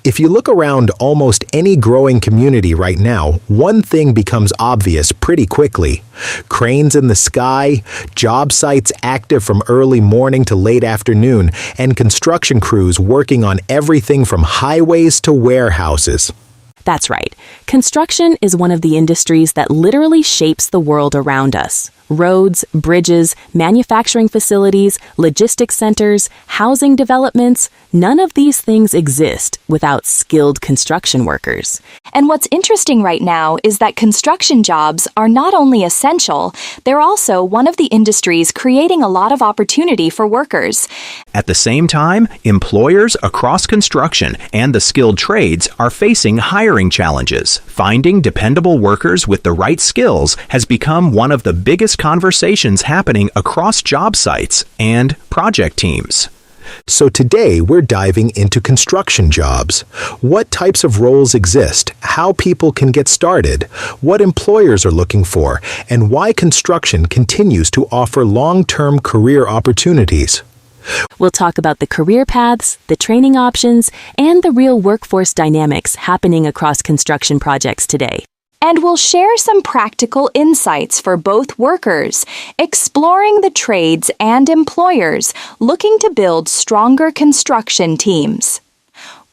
If you look around almost any growing community right now, one thing becomes obvious pretty quickly. Cranes in the sky, job sites active from early morning to late afternoon, and construction crews working on everything from highways to warehouses. That's right. Construction is one of the industries that literally shapes the world around us. Roads, bridges, manufacturing facilities, logistics centers, housing developments, none of these things exist without skilled construction workers. And what's interesting right now is that construction jobs are not only essential, they're also one of the industries creating a lot of opportunity for workers. At the same time, employers across construction and the skilled trades are facing hiring challenges. Finding dependable workers with the right skills has become one of the biggest conversations happening across job sites and project teams. So today we're diving into construction jobs. What types of roles exist, how people can get started, what employers are looking for, and why construction continues to offer long-term career opportunities. We'll talk about the career paths, the training options, and the real workforce dynamics happening across construction projects today. And we'll share some practical insights for both workers, exploring the trades and employers looking to build stronger construction teams.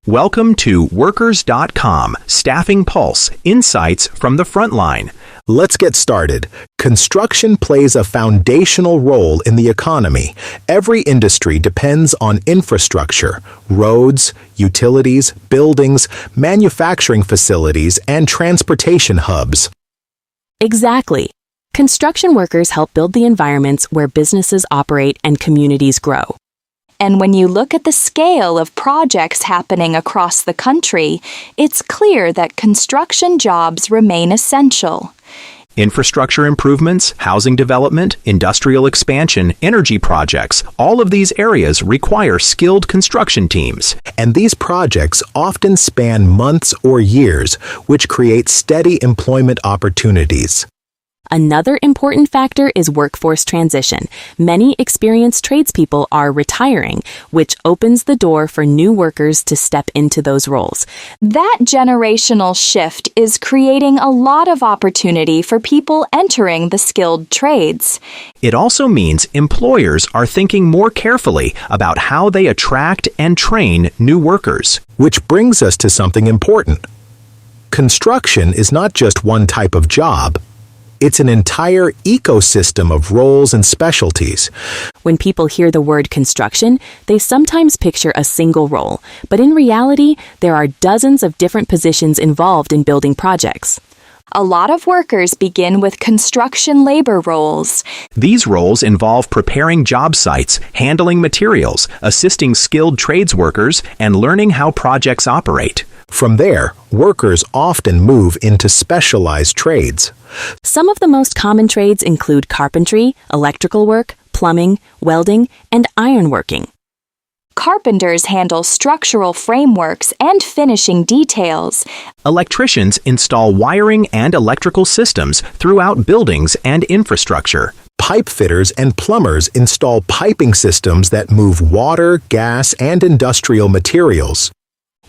Welcome to Workers.com Staffing Pulse Insights from the Frontline. Let's get started. Construction plays a foundational role in the economy. Every industry depends on infrastructure, roads, utilities, buildings, manufacturing facilities, and transportation hubs. Exactly. Construction workers help build the environments where businesses operate and communities grow. And when you look at the scale of projects happening across the country, it's clear that construction jobs remain essential. Infrastructure improvements, housing development, industrial expansion, energy projects, all of these areas require skilled construction teams. And these projects often span months or years, which create steady employment opportunities. Another important factor is workforce transition. Many experienced tradespeople are retiring, which opens the door for new workers to step into those roles. That generational shift is creating a lot of opportunity for people entering the skilled trades. It also means employers are thinking more carefully about how they attract and train new workers. Which brings us to something important. Construction is not just one type of job. It's an entire ecosystem of roles and specialties. When people hear the word construction, they sometimes picture a single role, but in reality, there are dozens of different positions involved in building projects. A lot of workers begin with construction labor roles. These roles involve preparing job sites, handling materials, assisting skilled trades workers, and learning how projects operate. From there, workers often move into specialized trades. Some of the most common trades include carpentry, electrical work, plumbing, welding, and ironworking. Carpenters handle structural frameworks and finishing details. Electricians install wiring and electrical systems throughout buildings and infrastructure. Pipe fitters and plumbers install piping systems that move water, gas, and industrial materials.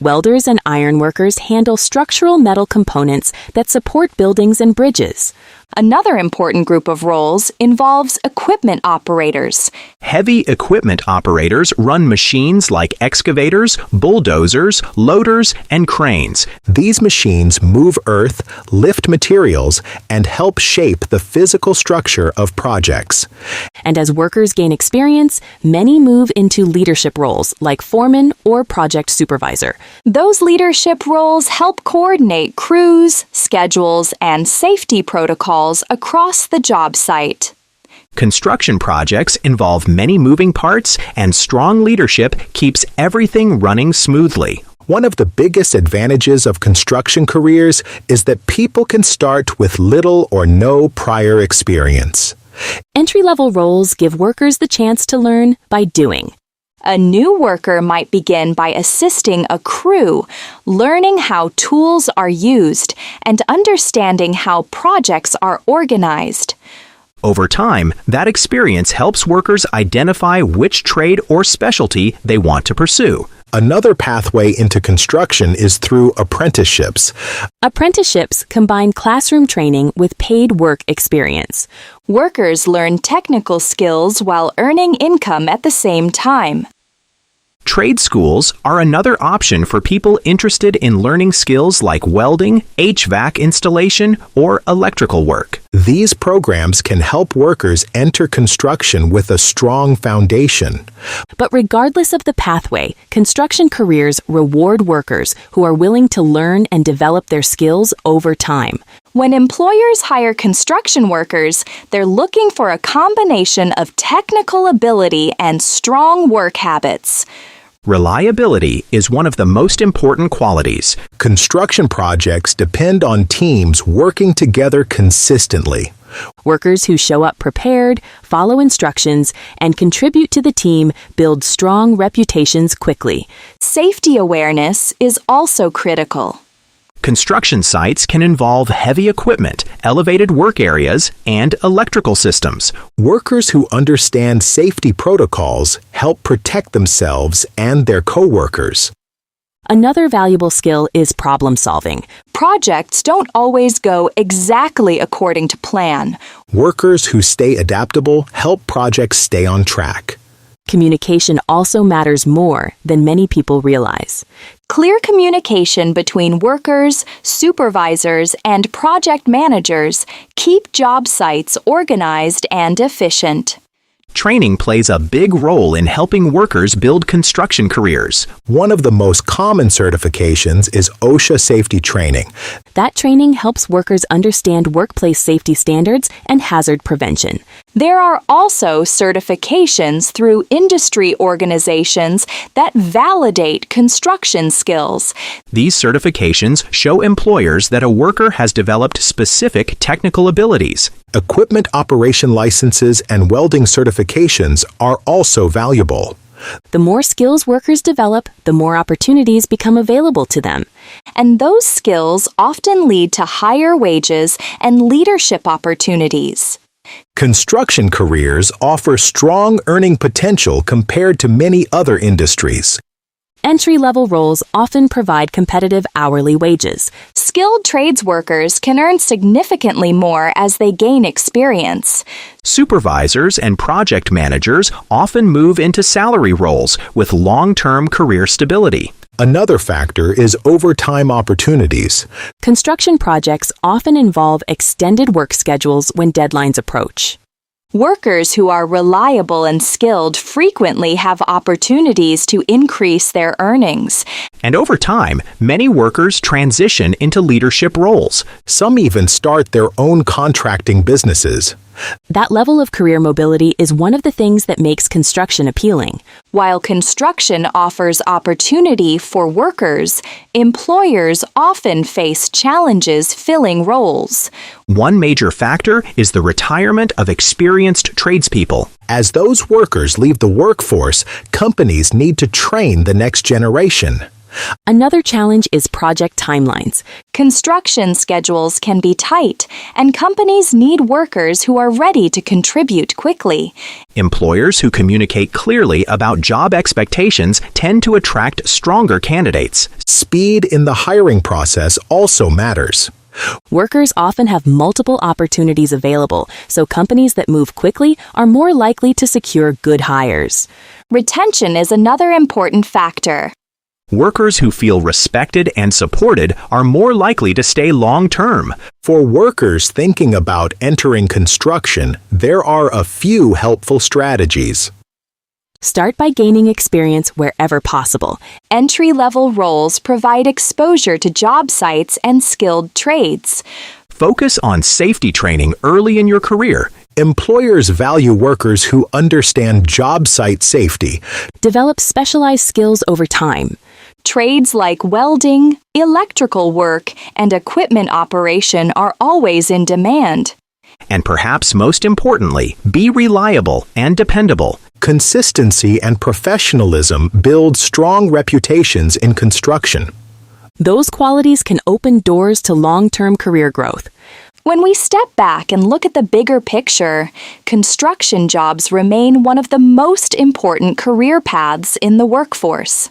Welders and ironworkers handle structural metal components that support buildings and bridges. Another important group of roles involves equipment operators. Heavy equipment operators run machines like excavators, bulldozers, loaders, and cranes. These machines move earth, lift materials, and help shape the physical structure of projects. And as workers gain experience, many move into leadership roles like foreman or project supervisor. Those leadership roles help coordinate crews, schedules, and safety protocols across the job site. Construction projects involve many moving parts, and strong leadership keeps everything running smoothly. One of the biggest advantages of construction careers is that people can start with little or no prior experience. Entry-level roles give workers the chance to learn by doing. A new worker might begin by assisting a crew, learning how tools are used, and understanding how projects are organized. Over time, that experience helps workers identify which trade or specialty they want to pursue. Another pathway into construction is through apprenticeships. Apprenticeships combine classroom training with paid work experience. Workers learn technical skills while earning income at the same time. Trade schools are another option for people interested in learning skills like welding, HVAC installation, or electrical work. These programs can help workers enter construction with a strong foundation. But regardless of the pathway, construction careers reward workers who are willing to learn and develop their skills over time. When employers hire construction workers, they're looking for a combination of technical ability and strong work habits. Reliability is one of the most important qualities. Construction projects depend on teams working together consistently. Workers who show up prepared, follow instructions, and contribute to the team build strong reputations quickly. Safety awareness is also critical. Construction sites can involve heavy equipment, elevated work areas, and electrical systems. Workers who understand safety protocols help protect themselves and their coworkers. Another valuable skill is problem solving. Projects don't always go exactly according to plan. Workers who stay adaptable help projects stay on track. Communication also matters more than many people realize. Clear communication between workers, supervisors, and project managers keep job sites organized and efficient. Training plays a big role in helping workers build construction careers. One of the most common certifications is OSHA safety training. That training helps workers understand workplace safety standards and hazard prevention. There are also certifications through industry organizations that validate construction skills. These certifications show employers that a worker has developed specific technical abilities. Equipment operation licenses and welding certifications are also valuable. The more skills workers develop, the more opportunities become available to them. And those skills often lead to higher wages and leadership opportunities. Construction careers offer strong earning potential compared to many other industries. Entry-level roles often provide competitive hourly wages. Skilled trades workers can earn significantly more as they gain experience. Supervisors and project managers often move into salary roles with long-term career stability. Another factor is overtime opportunities. Construction projects often involve extended work schedules when deadlines approach. Workers who are reliable and skilled frequently have opportunities to increase their earnings. And over time, many workers transition into leadership roles. Some even start their own contracting businesses. That level of career mobility is one of the things that makes construction appealing. While construction offers opportunity for workers, employers often face challenges filling roles. One major factor is the retirement of experienced tradespeople. As those workers leave the workforce, companies need to train the next generation. Another challenge is project timelines. Construction schedules can be tight, and companies need workers who are ready to contribute quickly. Employers who communicate clearly about job expectations tend to attract stronger candidates. Speed in the hiring process also matters. Workers often have multiple opportunities available, so companies that move quickly are more likely to secure good hires. Retention is another important factor. Workers who feel respected and supported are more likely to stay long-term. For workers thinking about entering construction, there are a few helpful strategies. Start by gaining experience wherever possible. Entry-level roles provide exposure to job sites and skilled trades. Focus on safety training early in your career. Employers value workers who understand job site safety. Develop specialized skills over time. Trades like welding, electrical work, and equipment operation are always in demand. And perhaps most importantly, be reliable and dependable. Consistency and professionalism build strong reputations in construction. Those qualities can open doors to long-term career growth. When we step back and look at the bigger picture, construction jobs remain one of the most important career paths in the workforce.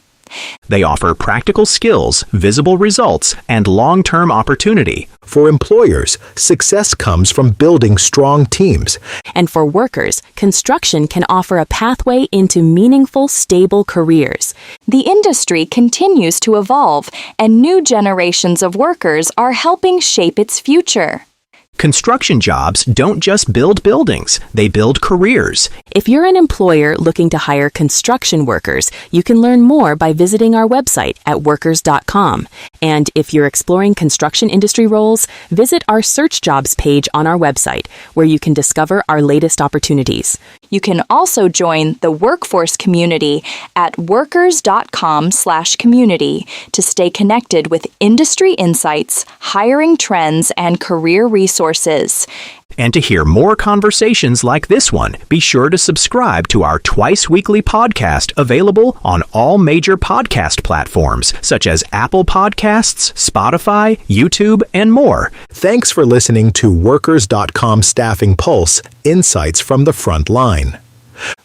They offer practical skills, visible results, and long-term opportunity. For employers, success comes from building strong teams. And for workers, construction can offer a pathway into meaningful, stable careers. The industry continues to evolve, and new generations of workers are helping shape its future. Construction jobs don't just build buildings, they build careers. If you're an employer looking to hire construction workers, you can learn more by visiting our website at workers.com. And if you're exploring construction industry roles, visit our search jobs page on our website, where you can discover our latest opportunities. You can also join the workforce community at workers.com/community to stay connected with industry insights, hiring trends, and career resources. And to hear more conversations like this one, be sure to subscribe to our twice-weekly podcast available on all major podcast platforms, such as Apple Podcasts, Spotify, YouTube, and more. Thanks for listening to Workers.com Staffing Pulse, Insights from the Front Line,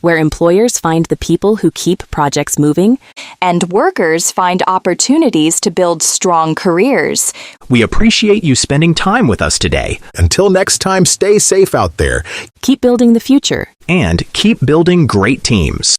where employers find the people who keep projects moving, and workers find opportunities to build strong careers. We appreciate you spending time with us today. Until next time, stay safe out there. Keep building the future. And keep building great teams.